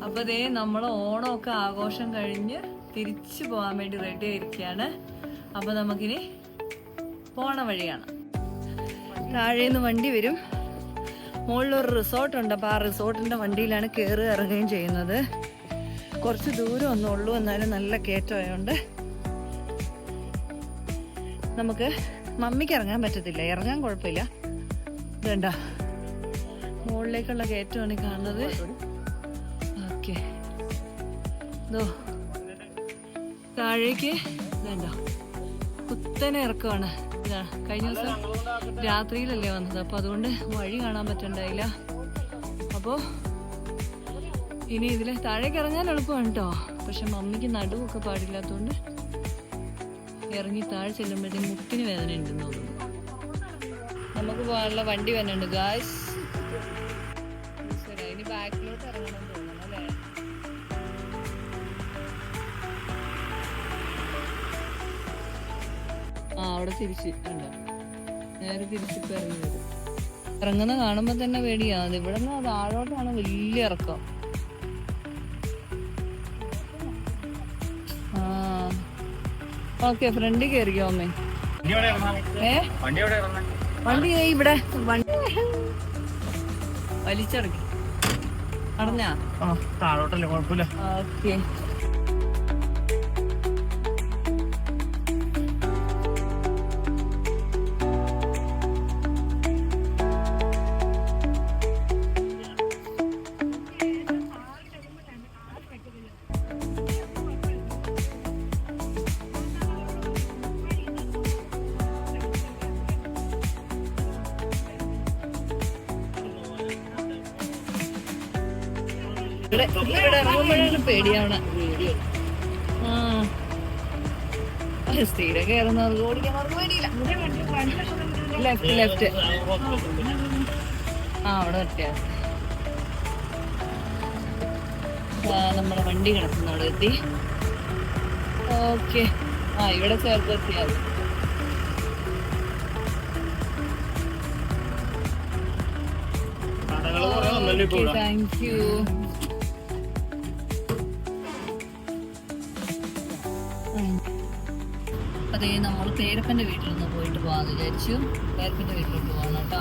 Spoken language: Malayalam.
അപ്പൊ ദേ നമ്മള് ഓണമൊക്കെ ആഘോഷം കഴിഞ്ഞ് തിരിച്ചു പോകാൻ വേണ്ടി റെഡി ആയിരിക്കുകയാണ്. അപ്പൊ നമുക്കിനി പോണ വഴിയാണ്. താഴേന്ന് വണ്ടി വരും. മുകളിലൊരു റിസോർട്ടുണ്ട്. അപ്പോൾ ആ റിസോർട്ടിന്റെ വണ്ടിയിലാണ് കയറി ഇറങ്ങുകയും ചെയ്യുന്നത്. കുറച്ച് ദൂരം ഒന്നും ഉള്ളൂ, എന്നാലും നല്ല കയറ്റമായോണ്ട് നമുക്ക് മമ്മിക്ക് ഇറങ്ങാൻ പറ്റത്തില്ല. ഇറങ്ങാൻ കുഴപ്പമില്ല. ഇതുണ്ട മുകളിലേക്കുള്ള കയറ്റമാണ് കാണുന്നത്. ഓക്കെ, ഇതോ താഴേക്ക് ഇതുണ്ടോ കുത്തനെ ഇറക്കമാണ്. ഇതാണ് കഴിഞ്ഞ ദിവസം രാത്രിയിലല്ലേ വന്നത്, അപ്പോൾ അതുകൊണ്ട് വഴി കാണാൻ പറ്റണ്ടായില്ല. അപ്പോൾ ഇനി ഇതിൽ താഴേക്ക് ഇറങ്ങാൻ എളുപ്പമാണ് കേട്ടോ. പക്ഷെ മമ്മിക്ക് നടുവൊക്കെ പാടില്ലാത്തതുകൊണ്ട് ഇറങ്ങി താഴെ ചെല്ലുമ്പോഴത്തേക്ക് മുട്ടിന് വേദന ഉണ്ടെന്ന് തോന്നുന്നു. നമുക്ക് പോകാനുള്ള വണ്ടി വന്നുണ്ട് ഗായ്സ്. ഇനി ബാക്കിലോട്ട് ഇറങ്ങണം തോന്നുന്നു അല്ലേ? അവിടെ തിരിച്ച് ഉണ്ടോ, നേരെ തിരിച്ചിപ്പോ ഇറങ്ങി വരും. ഇറങ്ങുന്ന കാണുമ്പോ തന്നെ പേടിയാവും. ഇവിടെ നിന്ന് താഴോട്ടാണ് വലിയ ഇറക്കം. ഓക്കെ, ഫ്രണ്ടിൽ കയറിയോ അമ്മേ? വണ്ടി ഇവിടെ വലിച്ചടക്കി അടഞ്ഞാ താഴോട്ടല്ലേ, കുഴപ്പമില്ല. ഓക്കെ, ഇവിടെ ഇറങ്ങുമ്പോഴാണ് പേടിയാവണ. സ്ഥിരം കയറുന്നവർക്ക് ഓടിക്കുന്നവർക്ക് പേടിയില്ല. ലെഫ്റ്റ് ലെഫ്റ്റ് അവിടെ പറ്റിയ നമ്മുടെ വണ്ടി കിടക്കുന്ന അവിടെ എത്തി. ഓക്കെ, ഇവിടെ ചേർത്ത് എത്തിയാൽ താങ്ക് യു. അതേ നമ്മൾ പേരപ്പൻ്റെ വീട്ടിലൊന്ന് പോയിട്ട് പോകാമെന്ന് വിചാരിച്ചു. പേരപ്പൻ്റെ വീട്ടിലോട്ട് പോകണം കേട്ടോ.